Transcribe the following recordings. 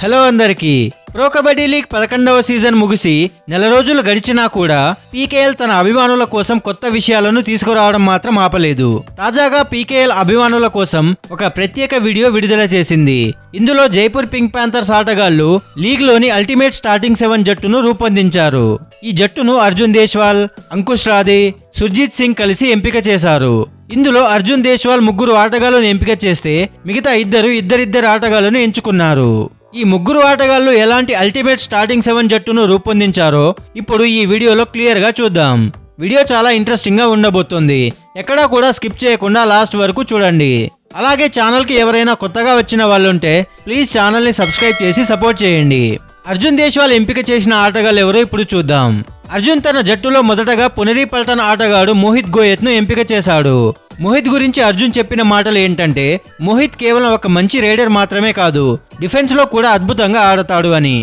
Hello అందరికీ pro kabaddi league 11వ season ముగిసి నెల రోజులు గడిచినా కూడా పీకేఎల్ తన అభిమానుల కోసం కొత్త విషయాలను తీసుకురావడం మాత్రం ఆపలేదు. తాజాగా పీకేఎల్ అభిమానుల కోసం ఒక ప్రత్యేక వీడియో విడుదల చేసింది. ఇందులో జైపూర్ పింక్ ప్యాంథర్స్ ఆటగాళ్లు లీగ్ లోని అల్టిమేట్ స్టార్టింగ్ 7 జట్టును రూపొందించారు. ఈ జట్టును అర్జున్ దేశ్వాల్, అంకుష్ రాధే, సుర్జీత్ సింగ్ కలిసి ఎంపిక చేశారు. ఇందులో అర్జున్ దేశ్వాల్ ముగ్గురు ఆటగాళ్లను ఎంపిక చేస్తే మిగతా ఇద్దరిద్దరు ఆటగాళ్లను ఎంచుకున్నారు. ఈ ముగ్గురు ఆటగాళ్లు ఎలాంటి అల్టిమేట్ స్టార్టింగ్ 7 జట్టును రూపొందించారో ఇప్పుడు ఈ వీడియోలో క్లియర్ గా చూద్దాం. వీడియో చాలా ఇంట్రెస్టింగ్ గా ఉండబోతుంది. ఎక్కడా కూడా స్కిప్ చేయకుండా లాస్ట్ వరకు చూడండి. అలాగే ఛానల్ కి ఎవరైనా కొత్తగా వచ్చిన వాళ్ళుంటే ప్లీజ్ ఛానల్ ని సబ్స్క్రైబ్ చేసి సపోర్ట్ చేయండి. అర్జున్ దేశ్వాల్ ఎంపిక చేసిన ఆటగాళ్లు ఎవరో ఇప్పుడు చూద్దాం. అర్జున్ తన జట్టులో మొదటగా పునేరి పల్టన్ ఆటగాడు మోహిత్ గోయత్ ను ఎంపిక చేశాడు. మోహిత్ గురించి అర్జున్ చెప్పిన మాటలు ఏంటంటే, మోహిత్ కేవలం ఒక మంచి రైడర్ మాత్రమే కాదు, డిఫెన్స్ లో కూడా అద్భుతంగా ఆడతాడు అని.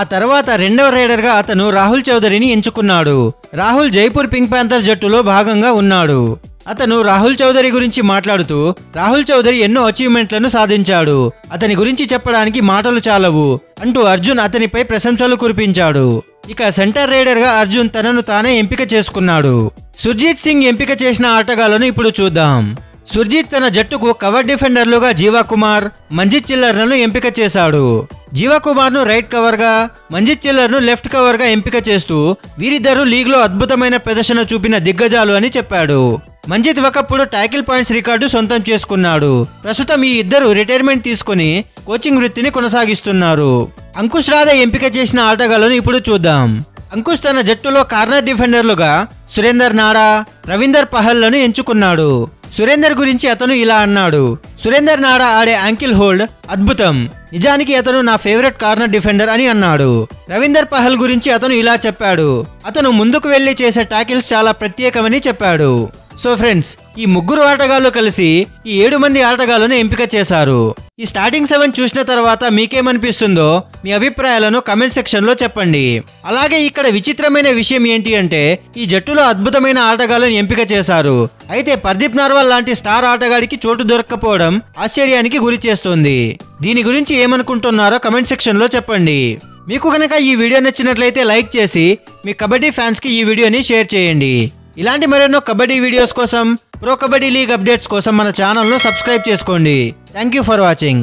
ఆ తర్వాత రెండవ రైడర్ గా అతను రాహుల్ చౌదరిని ఎంచుకున్నాడు. రాహుల్ జైపూర్ పింక్ ప్యాంథర్ జట్టులో భాగంగా ఉన్నాడు. అతను రాహుల్ చౌదరి గురించి మాట్లాడుతూ, రాహుల్ చౌదరి ఎన్నో అచీవ్మెంట్లను సాధించాడు, అతని గురించి చెప్పడానికి మాటలు చాలవు అంటూ అర్జున్ అతనిపై ప్రశంసలు కురిపించాడు. ఇక సెంటర్ రైడర్ గా అర్జున్ తనను తానే ఎంపిక చేసుకున్నాడు. సుర్జీత్ సింగ్ ఎంపిక చేసిన ఆటగాళ్లను ఇప్పుడు చూద్దాం. సుర్జీత్ తన జట్టుకు కవర్ డిఫెండర్లుగా జీవా కుమార్, మంజిత్ చిల్లర్లను ఎంపిక చేశాడు. జీవా కుమార్ ను రైట్ కవర్ గా, మంజిత్ చిల్లర్ ను లెఫ్ట్ కవర్ గా ఎంపిక చేస్తూ వీరిద్దరూ లీగ్ లో అద్భుతమైన ప్రదర్శన చూపిన దిగ్గజాలు అని చెప్పాడు. మంజిత్ ఒకప్పుడు టాకిల్ పాయింట్స్ రికార్డు సొంతం చేసుకున్నాడు. ప్రస్తుతం ఈ ఇద్దరు రిటైర్మెంట్ తీసుకుని కోచింగ్ వృత్తిని కొనసాగిస్తున్నారు. అంకుష్ రాధే ఎంపిక చేసిన ఆటగాళ్లను ఇప్పుడు చూద్దాం. అంకుష్ తన జట్టులో కార్నర్ డిఫెండర్లుగా సురేందర్ నాడా, రవీందర్ పహల్ లను ఎంచుకున్నాడు. సురేందర్ గురించి అతను ఇలా అన్నాడు, సురేందర్ నాడా ఆడే యాంకిల్ హోల్డ్ అద్భుతం, నిజానికి అతను నా ఫేవరెట్ కార్నర్ డిఫెండర్ అని అన్నాడు. రవీందర్ పహల్ గురించి అతను ఇలా చెప్పాడు, అతను ముందుకు వెళ్లి చేసే టాకిల్స్ చాలా ప్రత్యేకమని చెప్పాడు. సో ఫ్రెండ్స్, ఈ ముగ్గురు ఆటగాళ్లు కలిసి ఈ 7 మంది ఆటగాళ్లను ఎంపిక చేశారు. ఈ స్టార్టింగ్ 7 చూసిన తర్వాత మీకేమనిపిస్తుందో మీ అభిప్రాయాలను కమెంట్ సెక్షన్ లో చెప్పండి. అలాగే ఇక్కడ విచిత్రమైన విషయం ఏంటి అంటే, ఈ జట్టులో అద్భుతమైన ఆటగాళ్లను ఎంపిక చేశారు. అయితే పర్దీప్ నార్వాల్ లాంటి స్టార్ ఆటగాడికి చోటు దొరక్కపోవడం ఆశ్చర్యానికి గురి చేస్తుంది. దీని గురించి ఏమనుకుంటున్నారో కమెంట్ సెక్షన్ లో చెప్పండి. మీకు కనుక ఈ వీడియో నచ్చినట్లయితే లైక్ చేసి మీ కబడ్డీ ఫ్యాన్స్ కి ఈ వీడియోని షేర్ చేయండి. ఇలాంటి మరెన్నో కబడ్డీ వీడియోస్ కోసం, ప్రో కబడ్డీ లీగ్ అప్డేట్స్ కోసం మన ఛానల్ను సబ్స్క్రైబ్ చేసుకోండి. Thank you for watching.